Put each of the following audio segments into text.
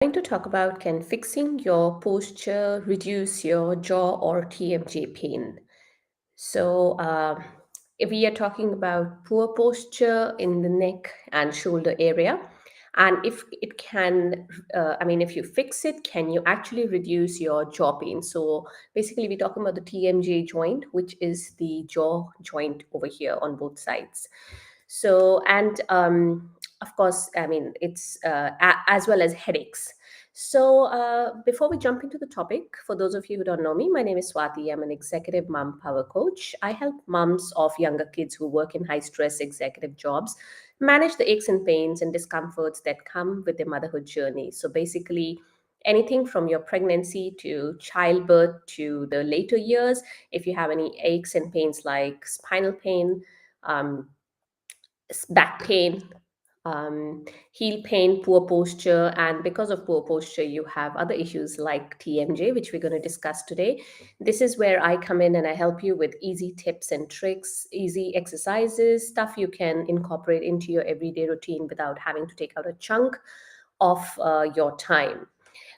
Going to talk about, can fixing your posture reduce your jaw or TMJ pain? So, if we are talking about poor posture in the neck and shoulder area, and if it can, if you fix it, can you actually reduce your jaw pain? So, basically, we're talking about the TMJ joint, which is the jaw joint over here on both sides. So, and of course, it's as well as headaches. So, before we jump into the topic, for those of you who don't know me, my name is Swati. I'm an executive mom power coach. I help moms of younger kids who work in high stress executive jobs manage the aches and pains and discomforts that come with their motherhood journey. So, basically, anything from your pregnancy to childbirth to the later years, if you have any aches and pains like spinal pain, um, back pain, heel pain, poor posture, and because of poor posture, you have other issues like TMJ, which we're going to discuss today. This is where I come in and I help you with easy tips and tricks, easy exercises, stuff you can incorporate into your everyday routine without having to take out a chunk of your time.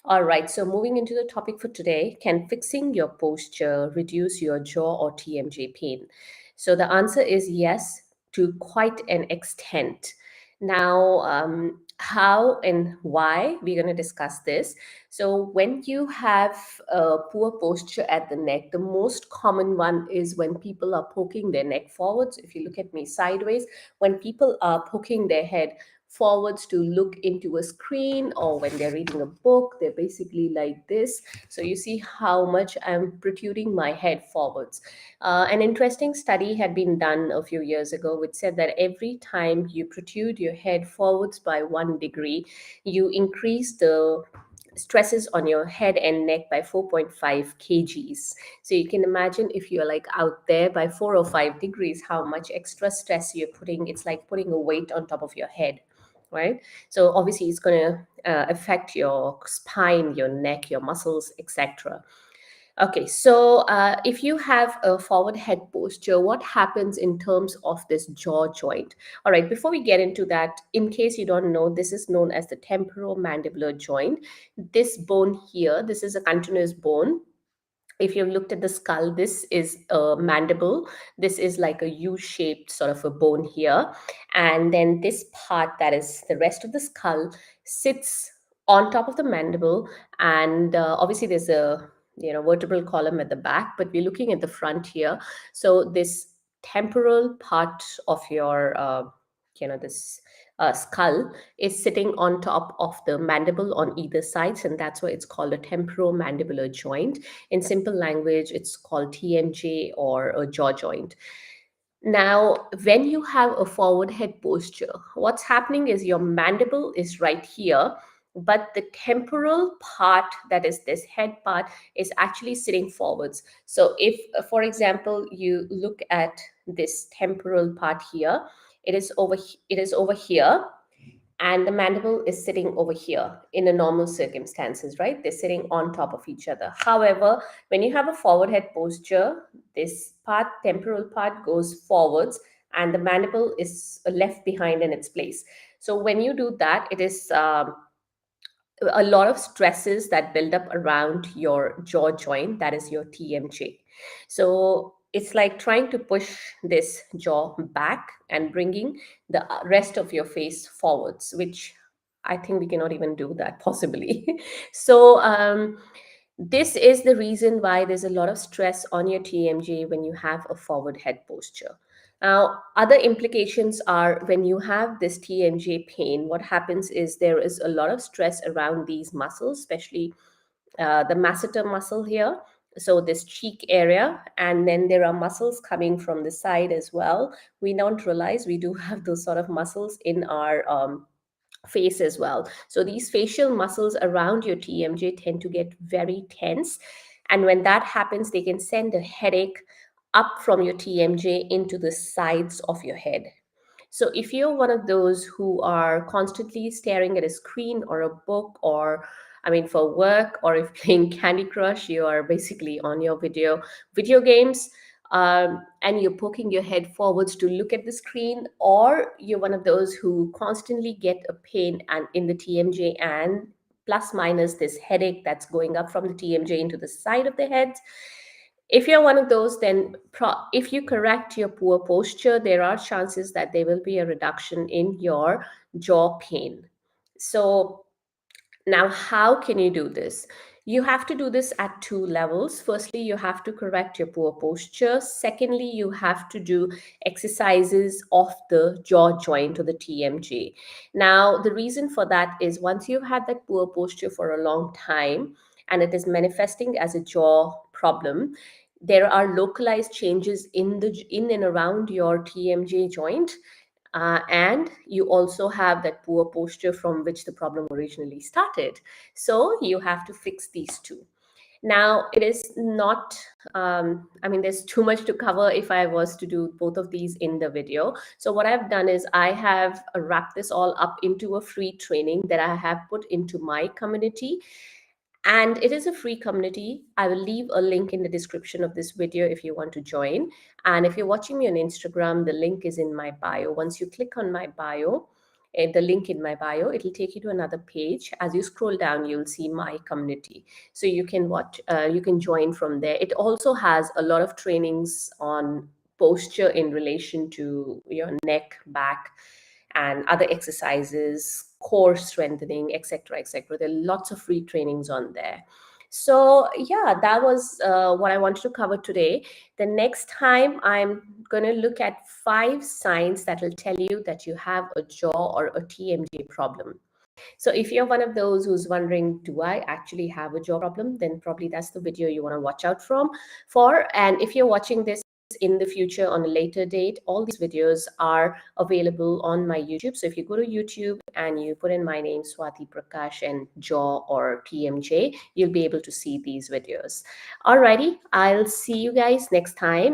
All right, so moving into the topic for today, can fixing your posture reduce your jaw or TMJ pain? So the answer is yes, to quite an extent. Now, how and why, we're going to discuss this. So, when you have a poor posture at the neck, the most common one is when people are poking their neck forwards. If you look at me sideways, when people are poking their head forwards to look into a screen, or when they're reading a book, they're basically like this. So you see how much I'm protruding my head forwards. An interesting study had been done a few years ago, which said that every time you protrude your head forwards by 1 degree, you increase the stresses on your head and neck by 4.5 kgs. So you can imagine, if you're like out there by 4 or 5 degrees, how much extra stress you're putting. It's like putting a weight on top of your head, right? So obviously it's going to affect your spine, your neck, your muscles, etc. Okay, so if you have a forward head posture, what happens in terms of this jaw joint? All right, before we get into that, in case you don't know, this is known as the temporomandibular joint. This bone here, this is a continuous bone. If you've looked at the skull, this is a mandible. This is like a U-shaped sort of a bone here. And then this part, that is the rest of the skull, sits on top of the mandible. And obviously there's a vertebral column at the back, but we're looking at the front here. So this temporal part of your this skull is sitting on top of the mandible on either sides, and that's why it's called a temporomandibular joint. In simple language, it's called TMJ, or a jaw joint. Now, when you have a forward head posture, what's happening is your mandible is right here, but the temporal part, that is this head part, is actually sitting forwards. So, if, for example, you look at this temporal part here, it is over here, and the mandible is sitting over here in a normal circumstances, right? They're sitting on top of each other. However, when you have a forward head posture, this part, temporal part, goes forwards, and the mandible is left behind in its place. So when you do that, it is a lot of stresses that build up around your jaw joint, that is your TMJ. So it's like trying to push this jaw back and bringing the rest of your face forwards, which I think we cannot even do that possibly. So this is the reason why there's a lot of stress on your TMJ when you have a forward head posture. Now, other implications are, when you have this TMJ pain, what happens is there is a lot of stress around these muscles, especially the masseter muscle here. So, this cheek area, and then there are muscles coming from the side as well. We don't realize we do have those sort of muscles in our face as well. So these facial muscles around your TMJ tend to get very tense. And when that happens, they can send a headache up from your TMJ into the sides of your head. So if you're one of those who are constantly staring at a screen or a book, or for work, or if playing Candy Crush, you are basically on your video games, and you're poking your head forwards to look at the screen, or you're one of those who constantly get a pain and in the TMJ and plus minus this headache that's going up from the TMJ into the side of the head. If you're one of those, then if you correct your poor posture, there are chances that there will be a reduction in your jaw pain. So now, how can you do this? You have to do this at two levels. Firstly, you have to correct your poor posture. Secondly, you have to do exercises of the jaw joint or the TMJ. Now, the reason for that is once you've had that poor posture for a long time and it is manifesting as a jaw problem, there are localized changes in and around your TMJ joint, and you also have that poor posture from which the problem originally started. So you have to fix these two. Now, it is not, I mean, there's too much to cover if I was to do both of these in the video. So what I've done is I have wrapped this all up into a free training that I have put into my community. And it is a free community. I will leave a link in the description of this video if you want to join. And if you're watching me on Instagram, the link is in my bio. Once you click on my bio, the link in my bio, it'll take you to another page. As you scroll down, you'll see my community. So you can you can join from there. It also has a lot of trainings on posture in relation to your neck, back, and other exercises, core strengthening, etc., etc. There are lots of free trainings on there. So yeah, that was what I wanted to cover today. The next time I'm going to look at 5 signs that will tell you that you have a jaw or a TMJ problem. So if you're one of those who's wondering, do I actually have a jaw problem? Then probably that's the video you want to watch out for. And if you're watching this in the future on a later date, all these videos are available on my YouTube. So if you go to YouTube and you put in my name, Swati Prakash, and jaw or TMJ, you'll be able to see these videos. Alrighty, I'll see you guys next time.